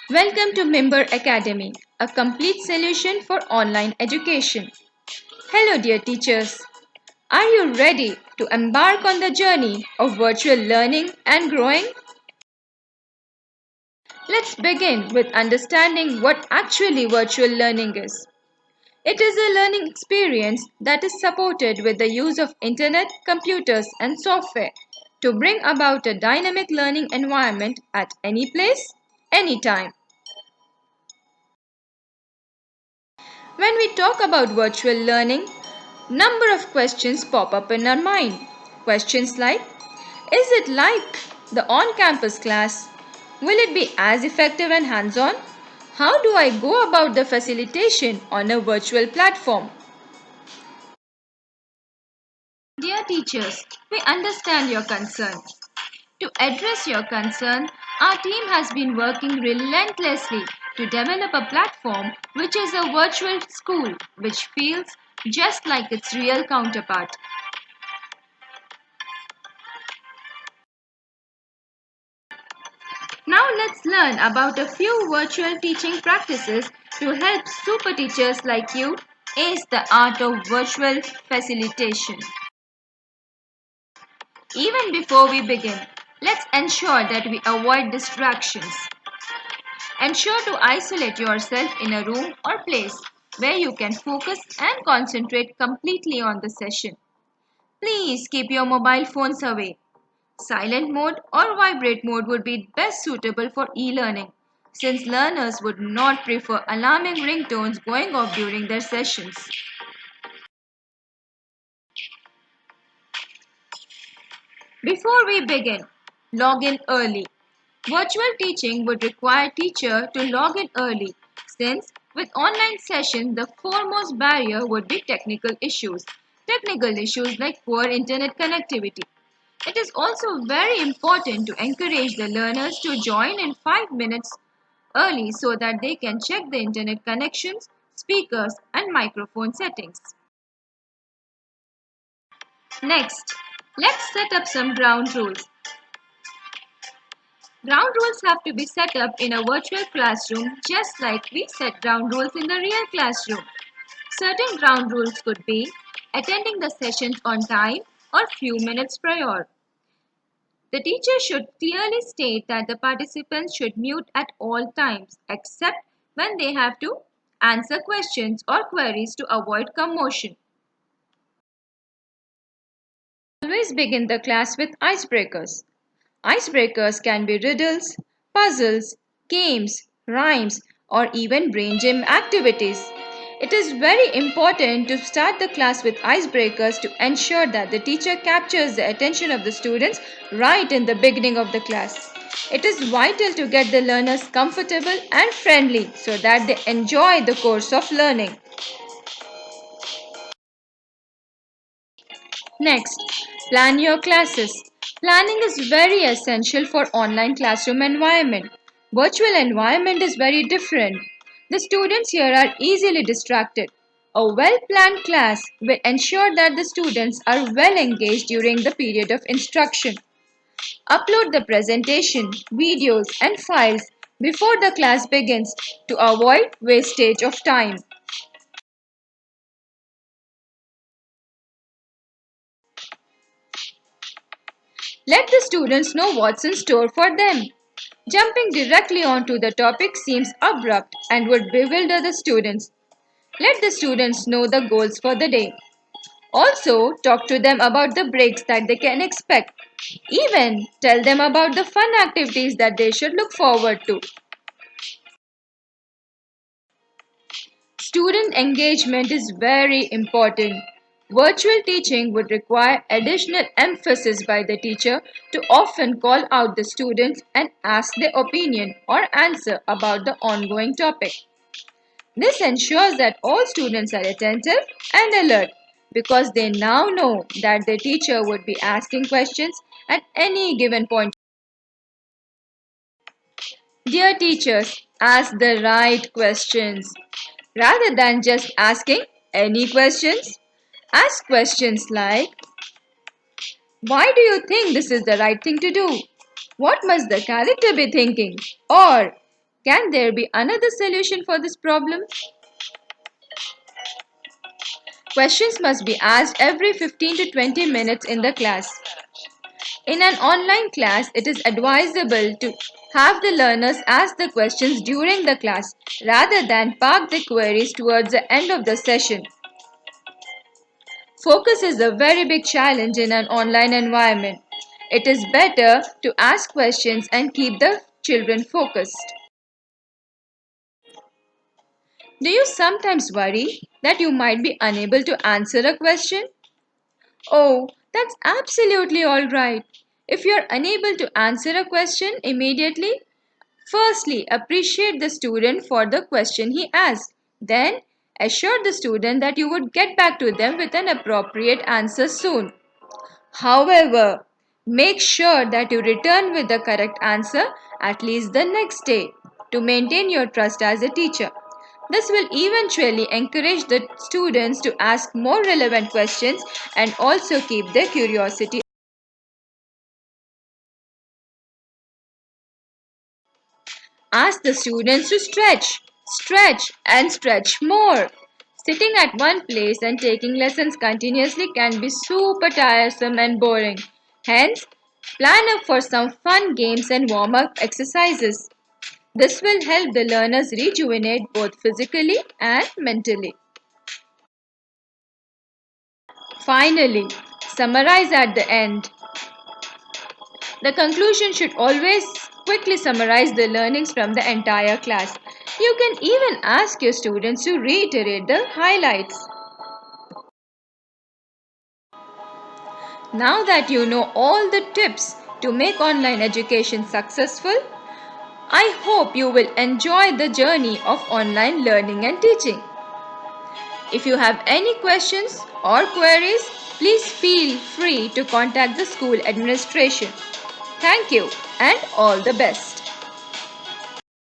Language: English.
Welcome to Member Academy, a complete solution for online education. Hello, dear teachers. Are you ready to embark on the journey of virtual learning and growing? Let's begin with understanding what actually virtual learning is. It is a learning experience that is supported with the use of internet, computers, and software to bring about a dynamic learning environment at any place, anytime. When we talk about virtual learning, number of questions pop up in our mind. Questions like, is it like the on-campus class? Will it be as effective and hands-on? How do I go about the facilitation on a virtual platform? Dear teachers, we understand your concern. To address your concern, our team has been working relentlessly to develop a platform which is a virtual school which feels just like its real counterpart. Now let's learn about a few virtual teaching practices to help super teachers like you ace the art of virtual facilitation. Even before we begin, let's ensure that we avoid distractions. Ensure to isolate yourself in a room or place where you can focus and concentrate completely on the session. Please keep your mobile phones away. Silent mode or vibrate mode would be best suitable for e-learning, since learners would not prefer alarming ringtones going off during their sessions. Before we begin, log in early. Virtual teaching would require teacher to log in early, since with online session the foremost barrier would be technical issues. Technical issues like poor internet connectivity. It is also very important to encourage the learners to join in 5 minutes early so that they can check the internet connections, speakers and microphone settings. Next, let's set up some ground rules. Ground rules have to be set up in a virtual classroom just like we set ground rules in the real classroom. Certain ground rules could be attending the sessions on time or few minutes prior. The teacher should clearly state that the participants should mute at all times except when they have to answer questions or queries to avoid commotion. Always begin the class with icebreakers. Icebreakers can be riddles, puzzles, games, rhymes, or even brain gym activities. It is very important to start the class with icebreakers to ensure that the teacher captures the attention of the students right in the beginning of the class. It is vital to get the learners comfortable and friendly so that they enjoy the course of learning. Next, plan your classes. Planning is very essential for online classroom environment. Virtual environment is very different. The students here are easily distracted. A well-planned class will ensure that the students are well engaged during the period of instruction. Upload the presentation, videos and files before the class begins to avoid wastage of time. Let the students know what's in store for them. Jumping directly onto the topic seems abrupt and would bewilder the students. Let the students know the goals for the day. Also, talk to them about the breaks that they can expect. Even tell them about the fun activities that they should look forward to. Student engagement is very important. Virtual teaching would require additional emphasis by the teacher to often call out the students and ask their opinion or answer about the ongoing topic. This ensures that all students are attentive and alert because they now know that the teacher would be asking questions at any given point. Dear teachers, ask the right questions. Rather than just asking any questions, ask questions like, why do you think this is the right thing to do? What must the character be thinking? Or, Can there be another solution for this problem? Questions must be asked every 15 to 20 minutes in the class. In an online class, it is advisable to have the learners ask the questions during the class rather than park the queries towards the end of the session. Focus is a very big challenge in an online environment. It is better to ask questions and keep the children focused. Do you sometimes worry that you might be unable to answer a question? Oh, that's absolutely all right. If you're unable to answer a question immediately, firstly appreciate the student for the question he asked. Then assure the student that you would get back to them with an appropriate answer soon. However, make sure that you return with the correct answer at least the next day to maintain your trust as a teacher. This will eventually encourage the students to ask more relevant questions and also keep their curiosity. Ask the students to stretch, and stretch more. Sitting at one place and taking lessons continuously can be super tiresome and boring. Hence, plan up for some fun games and warm up exercises. This will help the learners rejuvenate both physically and mentally. Finally, summarize at the end. The conclusion should always quickly summarize the learnings from the entire class. You can even ask your students to reiterate the highlights. Now that you know all the tips to make online education successful, I hope you will enjoy the journey of online learning and teaching. If you have any questions or queries, please feel free to contact the school administration. Thank you and all the best.